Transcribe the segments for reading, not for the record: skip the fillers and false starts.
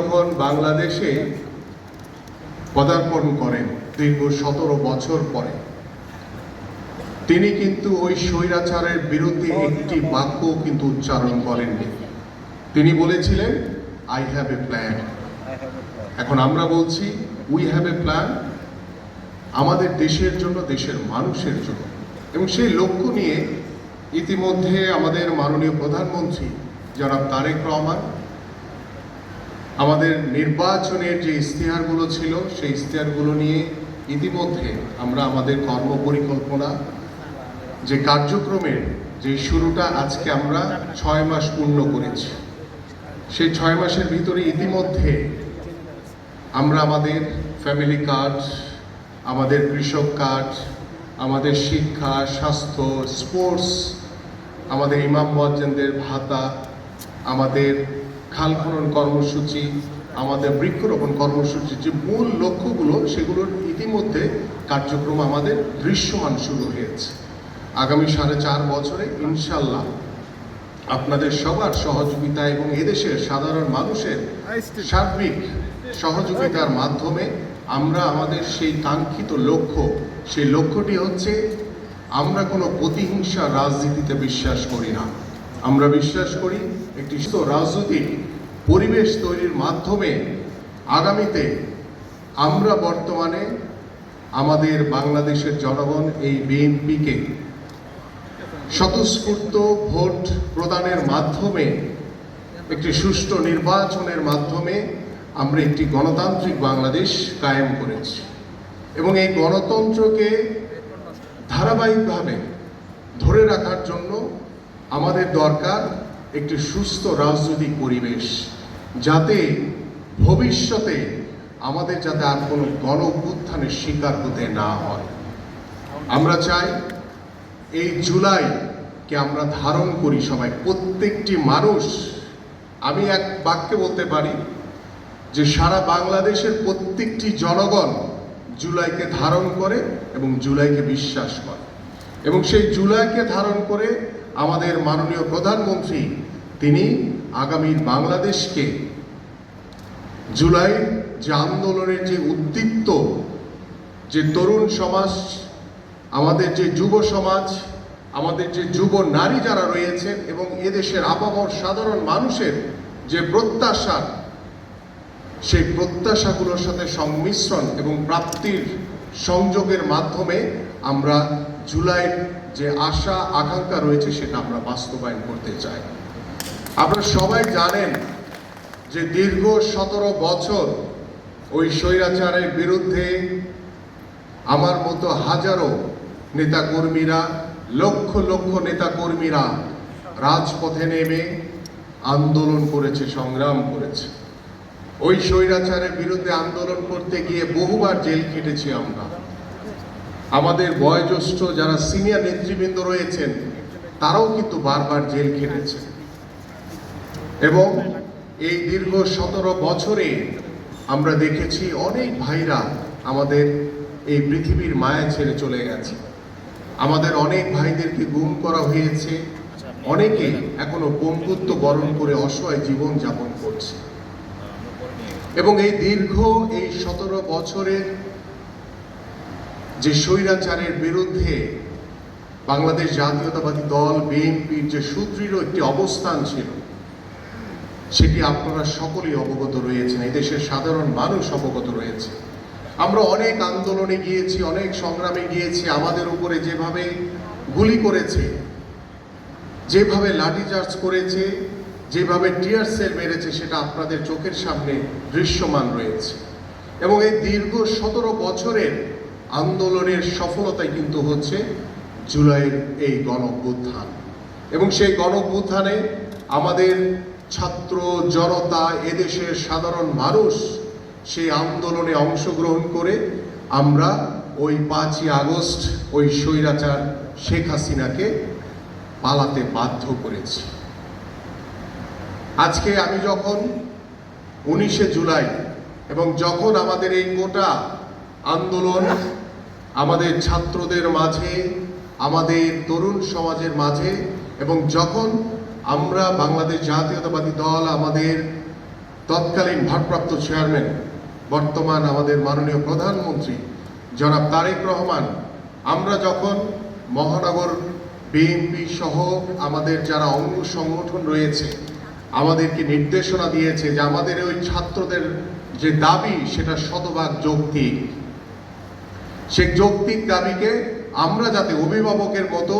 যখন বাংলাদেশে পদার্পণ করেন দীর্ঘ 17 বছর পরে, তিনি কিন্তু ওই স্বৈরাচারের বিরুদ্ধে একটি বাক্য কিন্তু উচ্চারণ করেননি। তিনি বলেছিলেন, আই হ্যাভ এ প্ল্যান। এখন আমরা বলছি, উই হ্যাভ এ প্ল্যান, আমাদের দেশের জন্য, দেশের মানুষের জন্য। এবং সেই লক্ষ্য নিয়ে ইতিমধ্যে আমাদের মাননীয় প্রধানমন্ত্রী জনাব তারেক রহমান আমাদের নির্বাচনের যে ইশতেহারগুলো ছিল সেই ইশতেহারগুলো নিয়ে ইতিমধ্যে আমরা আমাদের কর্মপরিকল্পনা যে কার্যক্রমের যে শুরুটা আজকে আমরা 6 মাস পূর্ণ করেছি। সেই 6 মাসের ভিতরে ইতিমধ্যে আমরা আমাদের ফ্যামিলি কার্ড, আমাদের কৃষক কার্ড, আমাদের শিক্ষা, স্বাস্থ্য, স্পোর্টস, আমাদের ইমাম মুয়াজ্জিনদের ভাতা, আমাদের খাল খনন কর্মসূচি, আমাদের বৃক্ষরোপণ কর্মসূচির যে মূল লক্ষ্যগুলো, সেগুলোর ইতিমধ্যে কার্যক্রম আমাদের দৃশ্যমান শুরু হয়েছে। আগামী 4.5 বছরে ইনশাল্লাহ আপনাদের সবার সহযোগিতা এবং এদেশের সাধারণ মানুষের সার্বিক সহযোগিতার মাধ্যমে আমরা আমাদের সেই কাঙ্ক্ষিত লক্ষ্য, সেই লক্ষ্যটি হচ্ছে, আমরা কোনো প্রতিহিংসা রাজনীতিতে বিশ্বাস করি না। আমরা বিশ্বাস করি একটি সুস্থ রাজনৈতিক পরিবেশ তৈরির মাধ্যমে আগামীতে আমরা বর্তমানে আমাদের বাংলাদেশের জনগণ এই বিএনপিকে স্বতঃস্ফূর্ত ভোট প্রদানের মাধ্যমে, একটি সুষ্ঠু নির্বাচনের মাধ্যমে আমরা একটি গণতান্ত্রিক বাংলাদেশ কায়েম করেছি। এবং এই গণতন্ত্রকে ধারাবাহিকভাবে ধরে রাখার জন্য আমাদের দরকার একটি সুস্থ রাজনৈতিক পরিবেশ, যাতে ভবিষ্যতে আমাদের যাতে আর কোনো গণ অভ্যুত্থানের শিকার হতে না হয়। আমরা চাই এই জুলাইকে আমরা ধারণ করি সবাই, প্রত্যেকটি মানুষ। আমি এক বাক্যে বলতে পারি যে সারা বাংলাদেশের প্রত্যেকটি জনগণ জুলাইকে ধারণ করে এবং জুলাইকে বিশ্বাস করে। এবং সেই জুলাইকে ধারণ করে আমাদের মাননীয় প্রধানমন্ত্রী তিনি আগামীর বাংলাদেশকে জুলাই যে আন্দোলনের যে উদ্দীপ্ত যে তরুণ সমাজ, আমাদের যে যুব সমাজ, আমাদের যে যুব নারী যারা রয়েছেন এবং এদেশের আপামর সাধারণ মানুষের যে প্রত্যাশা, সেই প্রত্যাশাগুলোর সাথে সংমিশ্রণ এবং প্রাপ্তির সংযোগের মাধ্যমে আমরা জুলাইয়ের যে আশা আকাঙ্ক্ষা রয়েছে সেটা আমরা বাস্তবায়ন করতে চাই। আপনারা সবাই জানেন যে দীর্ঘ 17 বছর ওই স্বৈরাচারের বিরুদ্ধে আমার মতো হাজারো নেতাকর্মীরা, লক্ষ লক্ষ নেতাকর্মীরা রাজপথে নেমে আন্দোলন করেছে, সংগ্রাম করেছে। ওই স্বৈরাচারের বিরুদ্ধে আন্দোলন করতে গিয়ে বহুবার জেল খেটেছি আমরা। আমাদের বয়োজ্যেষ্ঠ যারা সিনিয়র নেতৃবৃন্দ রয়েছেন তারাও কিন্তু বারবার জেল খেটেছে। এবং এই দীর্ঘ 17 বছরে আমরা দেখেছি অনেক ভাইরা আমাদের এই পৃথিবীর মায়া ছেড়ে চলে গেছে। আমাদের অনেক ভাইদেরকে গুম করা হয়েছে, অনেকে এখনো পঙ্গুত্ব বরণ করে অসহায় জীবন যাপন করছে। এবং এই দীর্ঘ 17 বছরের যে স্বৈরাচারের বিরুদ্ধে বাংলাদেশ জাতীয়তাবাদী দল বিএনপির যে সুদৃঢ় একটি অবস্থান ছিল, সেটি আপনারা সকলেই অবগত রয়েছেন, এই দেশের সাধারণ মানুষ অবগত রয়েছে। আমরা অনেক আন্দোলনে গিয়েছি, অনেক সংগ্রামে গিয়েছি। আমাদের উপরে যেভাবে গুলি করেছে, যেভাবে লাঠিচার্জ করেছে, যেভাবে টিয়ার সেল মেরেছে, সেটা আপনাদের চোখের সামনে দৃশ্যমান রয়েছে। এবং এই দীর্ঘ 17 বছরের আন্দোলনের সফলতাই কিন্তু হচ্ছে জুলাইয়ের এই গণ অভ্যুত্থান। এবং সেই গণ অভ্যুত্থানে আমাদের ছাত্র জনতা, এদেশের সাধারণ মানুষ সেই আন্দোলনে অংশগ্রহণ করে আমরা ওই 5ই আগস্ট ওই স্বৈরাচার শেখ হাসিনাকে পালাতে বাধ্য করেছি। আজকে আমি যখন 19শে জুলাই এবং যখন আমাদের এই গোটা আন্দোলন আমাদের ছাত্রদের মাঝে, আমাদের তরুণ সমাজের মাঝে, এবং যখন আমরা বাংলাদেশ জাতীয়তাবাদী দল আমাদের তৎকালীন ভারপ্রাপ্ত চেয়ারম্যান বর্তমান আমাদের মাননীয় প্রধানমন্ত্রী জনাব তারেক রহমান, আমরা যখন মহানগর বিএনপি সহ আমাদের যারা অঙ্গ সংগঠন রয়েছে আমাদেরকে নির্দেশনা দিয়েছে যে আমাদের ওই ছাত্রদের যে দাবি সেটা শতভাগ যৌক্তিক, সেই যৌক্তিক দাবিকে আমরা যাতে অভিভাবকের মতো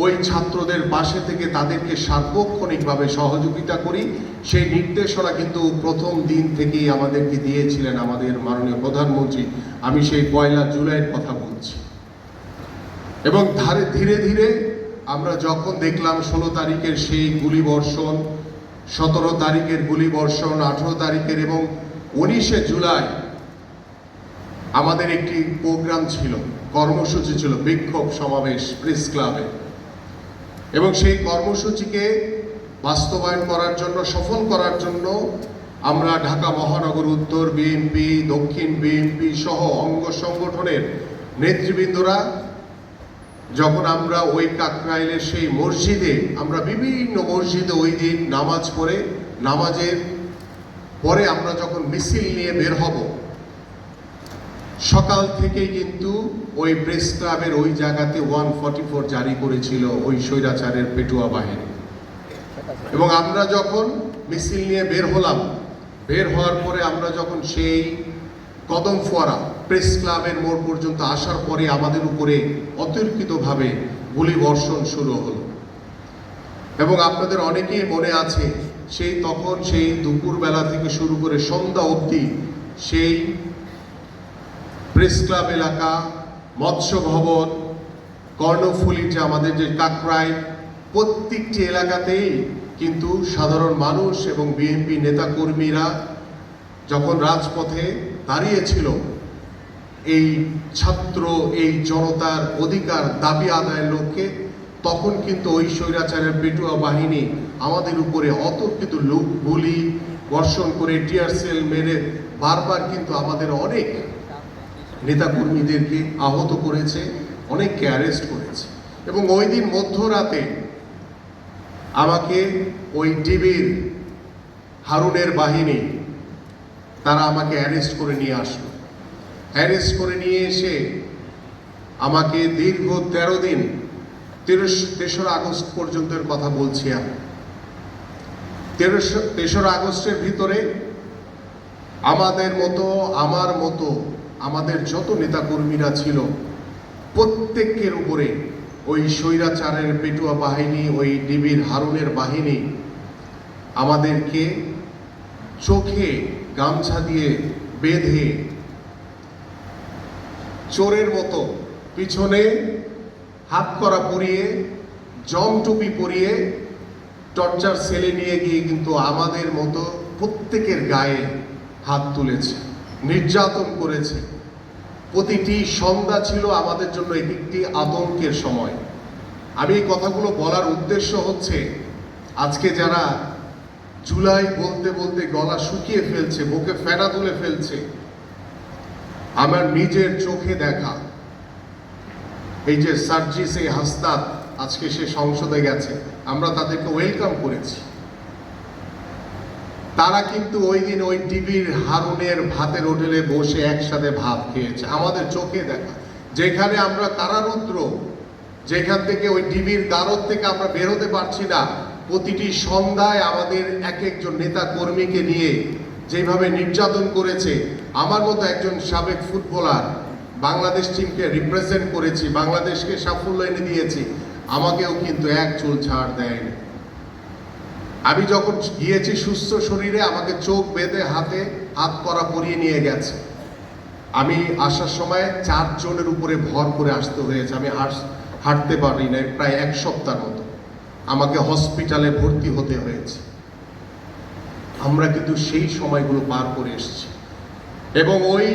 ওই ছাত্রদের পাশে থেকে তাদেরকে সার্বক্ষণিকভাবে সহযোগিতা করি, সেই নির্দেশনা কিন্তু প্রথম দিন থেকেই আমাদেরকে দিয়েছিলেন আমাদের মাননীয় প্রধানমন্ত্রী। আমি সেই 1 জুলাইয়ের কথা বলছি। এবং ধীরে ধীরে আমরা যখন দেখলাম 16 তারিখের সেই গুলিবর্ষণ, 17 তারিখের গুলিবর্ষণ, 18 তারিখের এবং 19শে জুলাই আমাদের একটি প্রোগ্রাম ছিল, কর্মসূচি ছিল, বিক্ষোভ সমাবেশ প্রেস ক্লাবে, এবং সেই কর্মসূচিকে বাস্তবায়ন করার জন্য, সফল করার জন্য আমরা ঢাকা মহানগর উত্তর বিএনপি, দক্ষিণ বিএনপি সহ অঙ্গ সংগঠনের নেতৃবৃন্দরা যখন আমরা ওই কাকরাইলের সেই মসজিদে, আমরা বিভিন্ন মসজিদে ওই দিন নামাজ পড়ে, নামাজের পরে আমরা যখন মিছিল নিয়ে বের হব, সকাল থেকেই কিন্তু ওই প্রেস ক্লাবের ওই জায়গাতে 144 জারি করেছিল ওই স্বৈরাচারের পেটুয়া বাহিনী। এবং আমরা যখন মিছিল নিয়ে বের হলাম, বের হওয়ার পরে আমরা যখন সেই কদম ফোয়ারা প্রেস ক্লাবের মোড় পর্যন্ত আসার পরে আমাদের উপরে অতর্কিতভাবে গুলিবর্ষণ শুরু হলো। এবং আপনাদের অনেকেই মনে আছে সেই দুপুরবেলা থেকে শুরু করে সন্ধ্যা অবধি সেই প্রেস ক্লাব এলাকা, মৎস্য ভবন, কর্ণফুলী, যে আমাদের যে কাকরাইল, প্রত্যেকটি এলাকাতেই কিন্তু সাধারণ মানুষ এবং বিএনপি নেতাকর্মীরা যখন রাজপথে দাঁড়িয়েছিল এই ছাত্র, এই জনতার অধিকার দাবি আদায়ের লক্ষ্যে, তখন কিন্তু ওই স্বৈরাচারের পেটুয়া বাহিনী আমাদের উপরে অতর্কিত গুলি বর্ষণ করে, টিয়ার সেল মেরে বারবার কিন্তু আমাদের অনেক নেতাকর্মীদেরকে আহত করেছে, অনেককে অ্যারেস্ট করেছে। এবং ওই দিন মধ্যরাতে আমাকে ওই ডিবির হারুনের বাহিনী তারা আমাকে অ্যারেস্ট করে নিয়ে আসলো। অ্যারেস্ট করে নিয়ে এসে আমাকে দীর্ঘ 13 দিন, 3রা আগস্ট পর্যন্তের কথা বলছি আমি, 3রা আগস্টের ভিতরে আমাদের মতো, আমার মতো, আমাদের যত নেতাকর্মীরা ছিল প্রত্যেকের উপরে ওই স্বৈরাচারের পেটুয়া বাহিনী, ওই ডিবির হারুনের বাহিনী আমাদেরকে চোখে গামছা দিয়ে বেঁধে চোরের মতো পিছনে হাত করা পরিয়ে, জমটুপি পরিয়ে টর্চার সেলে নিয়ে গিয়ে কিন্তু আমাদের মতো প্রত্যেকের গায়ে হাত তুলেছে, নির্যাতন করেছে। প্রতিটি সন্ধ্যা ছিল আমাদের জন্য একটি আতঙ্কের সময়। আমি এই কথাগুলো বলার উদ্দেশ্য হচ্ছে, আজকে যারা জুলাই বলতে বলতে গলা শুকিয়ে ফেলছে, বুকে ফেনা তুলে ফেলছে, আমার নিজের চোখে দেখা এই যে সার্জিস এই হাসনাত, আজকে সে সংসদে গেছে, আমরা তাদেরকে ওয়েলকাম করেছি। তারা কিন্তু ওই দিন ওই ডিবির হারুনের ভাতের হোটেলে বসে একসাথে ভাত খেয়েছে, আমাদের চোখে দেখা। যেখানে আমরা কারারুদ্র, যেখান থেকে ওই ডিবির গারদ থেকে আমরা বেরোতে পারছি না, প্রতিটি সন্ধ্যায় আমাদের এক একজন নেতা কর্মীকে নিয়ে যেভাবে নির্যাতন করেছে। আমার মতো একজন সাবেক ফুটবলার, বাংলাদেশ টিমকে রিপ্রেজেন্ট করেছি, বাংলাদেশকে সাফল্য এনে দিয়েছি, আমাকেও কিন্তু এক চুল ছাড় দেয়নি। আমি যখন গিয়েছি সুস্থ শরীরে, আমাকে চোখ বেঁধে হাতে হাত করা পরিয়ে নিয়ে গেছে। আমি আসার সময় 4 জনের উপরে ভর করে আসতে হয়েছে। আমি হাঁটতে পারি না প্রায় 1 সপ্তাহ মতো, আমাকে হসপিটালে ভর্তি হতে হয়েছে। আমরা কিন্তু সেই সময়গুলো পার করে এসেছি। এবং ওই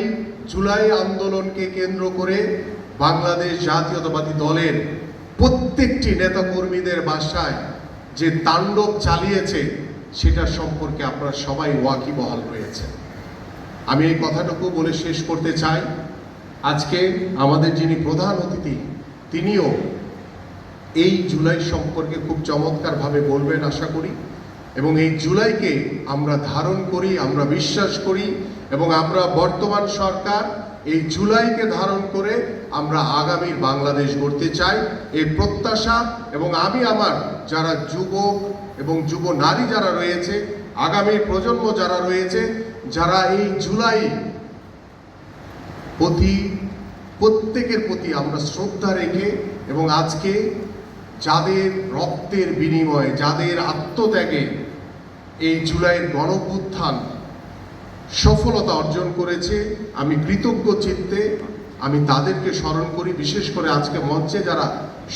জুলাই আন্দোলনকে কেন্দ্র করে বাংলাদেশ জাতীয়তাবাদী দলের প্রত্যেকটি নেতাকর্মীদের বাসায় যে তাণ্ডব চালিয়েছে, সেটা সম্পর্কে আপনারা সবাই ওয়াকিবহাল রয়েছেন। আমি এই কথাটুকু বলে শেষ করতে চাই। আজকে আমাদের যিনি প্রধান অতিথি, তিনিও এই জুলাই সম্পর্কে খুব চমৎকারভাবে বলবেন আশা করি। এবং এই জুলাইকে আমরা ধারণ করি, আমরা বিশ্বাস করি এবং আমরা বর্তমান সরকার এই জুলাইকে ধারণ করে আমরা আগামীর বাংলাদেশ গড়তে চাই এই প্রত্যাশা। এবং আমি আমার যারা যুবক এবং যুব নারী যারা রয়েছে, আগামীর প্রজন্ম যারা রয়েছে, যারা এই জুলাই প্রত্যেকের প্রতি আমরা শ্রদ্ধা রেখে এবং আজকে যাদের রক্তের বিনিময়ে, যাদের আত্মত্যাগে এই জুলাইয়ের গণঅভ্যুত্থান সফলতা অর্জন করেছে, আমি কৃতজ্ঞ চিত্তে আমি তাদেরকে স্মরণ করি। বিশেষ করে আজকে মঞ্চে যারা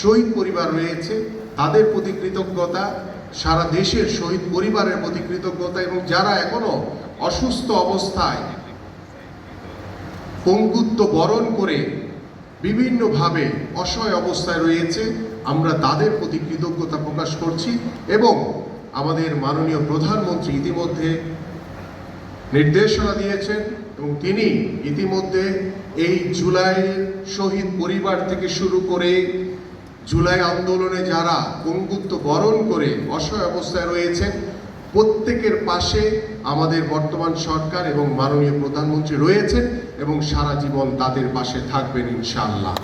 শহীদ পরিবার রয়েছে তাদের প্রতি কৃতজ্ঞতা, সারা দেশের শহীদ পরিবারের প্রতি কৃতজ্ঞতা, এবং যারা এখনো অসুস্থ অবস্থায় পঙ্গুত্ব বরণ করে বিভিন্নভাবে অসহায় অবস্থায় রয়েছে, আমরা তাদের প্রতি কৃতজ্ঞতা প্রকাশ করছি। এবং আমাদের মাননীয় প্রধানমন্ত্রী ইতিমধ্যে নির্দেশনা দিয়েছেন এবং তিনি ইতিমধ্যে এই জুলাই শহীদ পরিবার থেকে শুরু করে জুলাই আন্দোলনে যারা পঙ্গুত্ব বরণ করে অসহায় অবস্থায় রয়েছেন প্রত্যেকের পাশে আমাদের বর্তমান সরকার এবং মাননীয় প্রধানমন্ত্রী রয়েছেন এবং সারা জীবন তাদের পাশে থাকবেন ইনশাআল্লাহ।